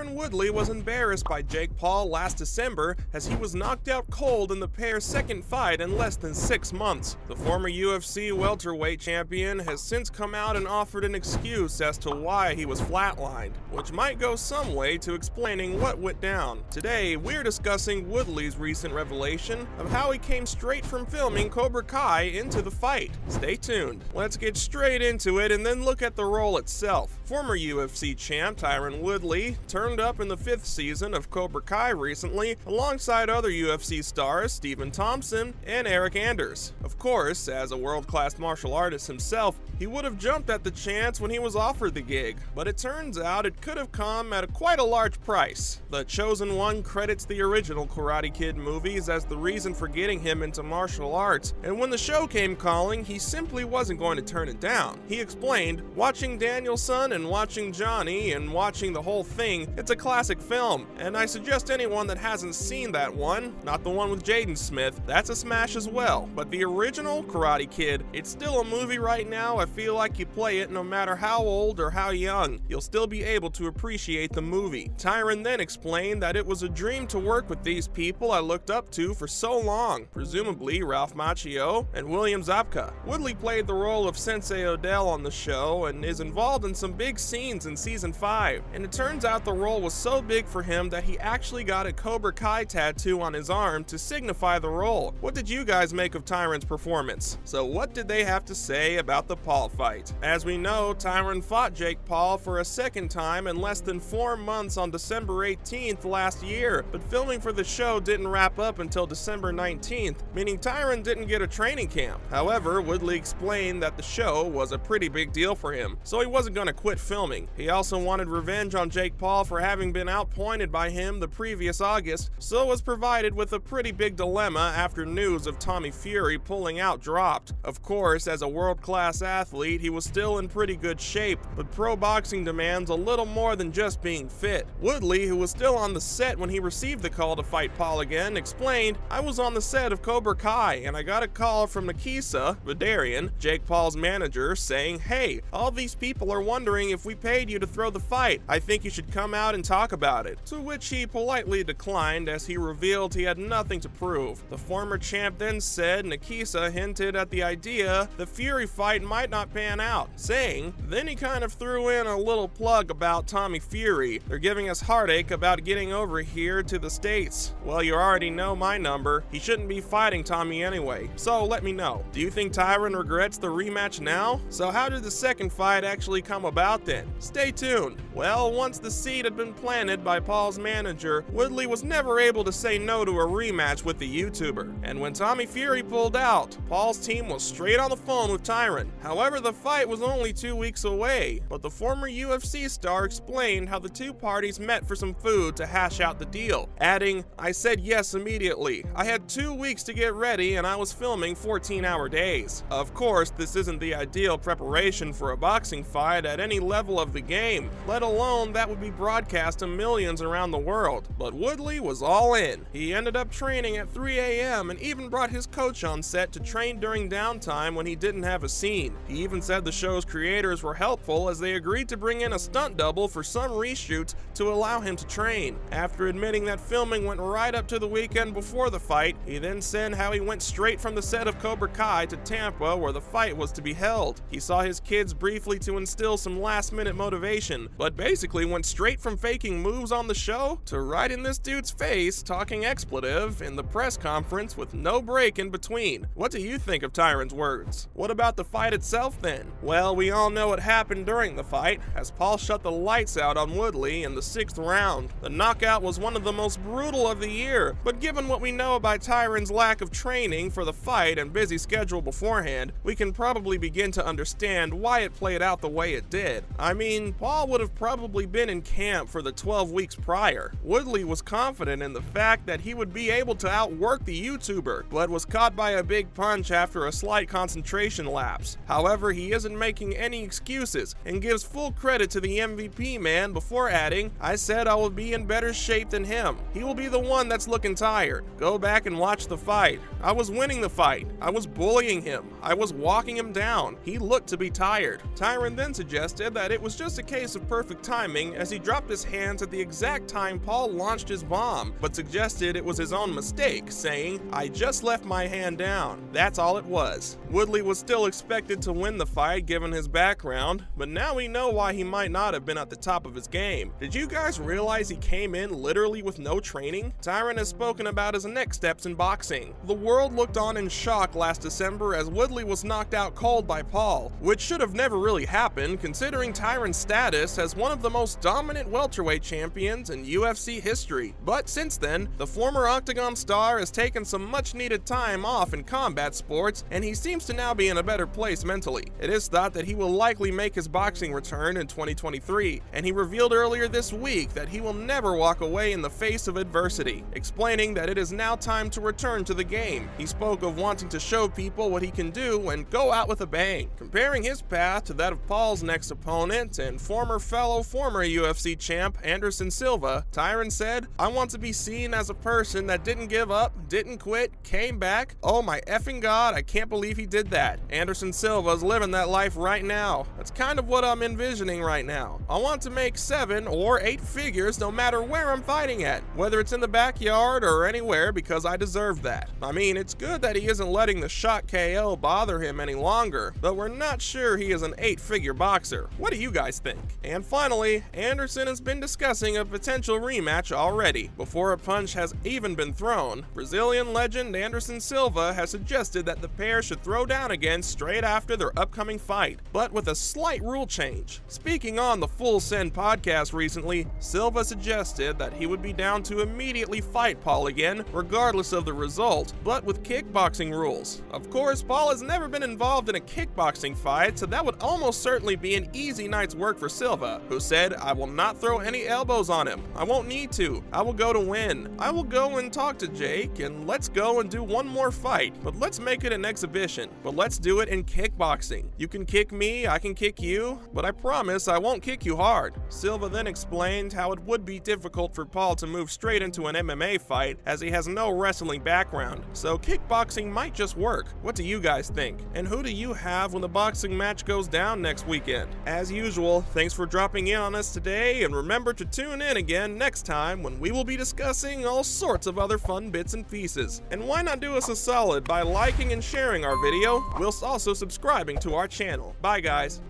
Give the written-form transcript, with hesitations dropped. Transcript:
Tyron Woodley was embarrassed by Jake Paul last December as he was knocked out cold in the pair's second fight in less than 6 months. The former UFC welterweight champion has since come out and offered an excuse as to why he was flatlined, which might go some way to explaining what went down. Today, we're discussing Woodley's recent revelation of how he came straight from filming Cobra Kai into the fight. Stay tuned. Let's get straight into it and then look at the role itself. Former UFC champ Tyron Woodley turned up in the 5th season of Cobra Kai recently alongside other UFC stars Stephen Thompson and Eric Anders. Of course, as a world-class martial artist himself, he would have jumped at the chance when he was offered the gig, but it turns out it could have come at quite a large price. The Chosen One credits the original Karate Kid movies as the reason for getting him into martial arts, and when the show came calling, he simply wasn't going to turn it down. He explained, "Watching Daniel-san and watching Johnny and watching the whole thing, it's a classic film, and I suggest anyone that hasn't seen that one, not the one with Jaden Smith, that's a smash as well. But the original Karate Kid, it's still a movie right now. I feel like you play it no matter how old or how young, you'll still be able to appreciate the movie." Tyron then explained that it was a dream to work with these people I looked up to for so long, presumably Ralph Macchio and William Zabka. Woodley played the role of Sensei Odell on the show and is involved in some big scenes in season 5, and it turns out the role was so big for him that he actually got a Cobra Kai tattoo on his arm to signify the role. What did you guys make of Tyron's performance? So what did they have to say about the Paul fight? As we know, Tyron fought Jake Paul for a second time in less than 4 months on December 18th last year, but filming for the show didn't wrap up until December 19th, meaning Tyron didn't get a training camp. However, Woodley explained that the show was a pretty big deal for him, so he wasn't going to quit filming. He also wanted revenge on Jake Paul for having been outpointed by him the previous August, so was provided with a pretty big dilemma after news of Tommy Fury pulling out dropped. Of course, as a world-class athlete, he was still in pretty good shape, but pro boxing demands a little more than just being fit. Woodley, who was still on the set when he received the call to fight Paul again, explained, "I was on the set of Cobra Kai, and I got a call from Nikisa, Vidarian, Jake Paul's manager, saying, 'Hey, all these people are wondering if we paid you to throw the fight. I think you should come out and talk about it,' to which he politely declined as he revealed he had nothing to prove. The former champ then said Nikisa hinted at the idea the Fury fight might not pan out, saying, then he kind of threw in a little plug about Tommy Fury. 'They're giving us heartache about getting over here to the States.' Well, you already know my number. He shouldn't be fighting Tommy anyway, so let me know. Do you think Tyron regrets the rematch now? So how did the second fight actually come about then? Stay tuned. Well, once the seed had been planted by Paul's manager, Woodley was never able to say no to a rematch with the YouTuber. And when Tommy Fury pulled out, Paul's team was straight on the phone with Tyron. However, the fight was only 2 weeks away, but the former UFC star explained how the two parties met for some food to hash out the deal, adding, "I said yes immediately. I had 2 weeks to get ready and I was filming 14-hour days." Of course, this isn't the ideal preparation for a boxing fight at any level of the game, let alone that would be broadcast to millions around the world. But Woodley was all in. He ended up training at 3 a.m. and even brought his coach on set to train during downtime when he didn't have a scene. He even said the show's creators were helpful as they agreed to bring in a stunt double for some reshoots to allow him to train. After admitting that filming went right up to the weekend before the fight, he then said how he went straight from the set of Cobra Kai to Tampa where the fight was to be held. He saw his kids briefly to instill some last-minute motivation, but basically went straight from faking moves on the show to right in this dude's face talking expletive in the press conference with no break in between. What do you think of Tyron's words? What about the fight itself then? Well, we all know what happened during the fight, as Paul shut the lights out on Woodley in the 6th round. The knockout was one of the most brutal of the year, but given what we know about Tyron's lack of training for the fight and busy schedule beforehand, we can probably begin to understand why it played out the way it did. I mean, Paul would have probably been in camp for the 12 weeks prior. Woodley was confident in the fact that he would be able to outwork the YouTuber, but was caught by a big punch after a slight concentration lapse. However, he isn't making any excuses and gives full credit to the MVP man before adding, "I said I will be in better shape than him. He will be the one that's looking tired. Go back and watch the fight. I was winning the fight. I was bullying him. I was walking him down. He looked to be tired." Tyron then suggested that it was just a case of perfect timing as he dropped his hands at the exact time Paul launched his bomb, but suggested it was his own mistake, saying, "I just left my hand down. That's all it was." Woodley was still expected to win the fight given his background, but now we know why he might not have been at the top of his game. Did you guys realize he came in literally with no training? Tyron has spoken about his next steps in boxing. The world looked on in shock last December as Woodley was knocked out cold by Paul, which should have never really happened considering Tyron's status as one of the most dominant welterweight champions in UFC history. But since then, the former Octagon star has taken some much needed time off in combat sports, and he seems to now be in a better place mentally. It is thought that he will likely make his boxing return in 2023, and he revealed earlier this week that he will never walk away in the face of adversity, explaining that it is now time to return to the game. He spoke of wanting to show people what he can do and go out with a bang, comparing his path to that of Paul's next opponent and former UFC champ Anderson Silva. Tyron said, "I want to be seen as a person that didn't give up, didn't quit, came back. Oh my effing god, I can't believe he did that." Anderson Silva's living that life right now. That's kind of what I'm envisioning right now. I want to make 7 or 8 figures no matter where I'm fighting at, whether it's in the backyard or anywhere, because I deserve that. I mean, it's good that he isn't letting the shot KO bother him any longer, but we're not sure he is an 8-figure boxer. What do you guys think? And finally, Anderson has been discussing a potential rematch already. Before a punch has even been thrown, Brazilian legend Anderson Silva has suggested that the pair should throw down again straight after their upcoming fight, but with a slight rule change. Speaking on the Full Send podcast recently, Silva suggested that he would be down to immediately fight Paul again, regardless of the result, but with kickboxing rules. Of course, Paul has never been involved in a kickboxing fight, so that would almost certainly be an easy night's work for Silva, who said, "I will not throw any elbows on him. I won't need to. I will go to win. I will go and talk to Jake, and let's go and do one more fight, but let's make it an exhibition. But let's do it in kickboxing. You can kick me, I can kick you, but I promise I won't kick you hard." Silva then explained how it would be difficult for Paul to move straight into an MMA fight as he has no wrestling background, so kickboxing might just work. What do you guys think? And who do you have when the boxing match goes down next weekend? As usual, thanks for dropping in on us today, and remember to tune in again next time when we will be discussing all sorts of other fun bits and pieces. And why not do us a solid by liking and sharing our video, whilst also subscribing to our channel. Bye guys.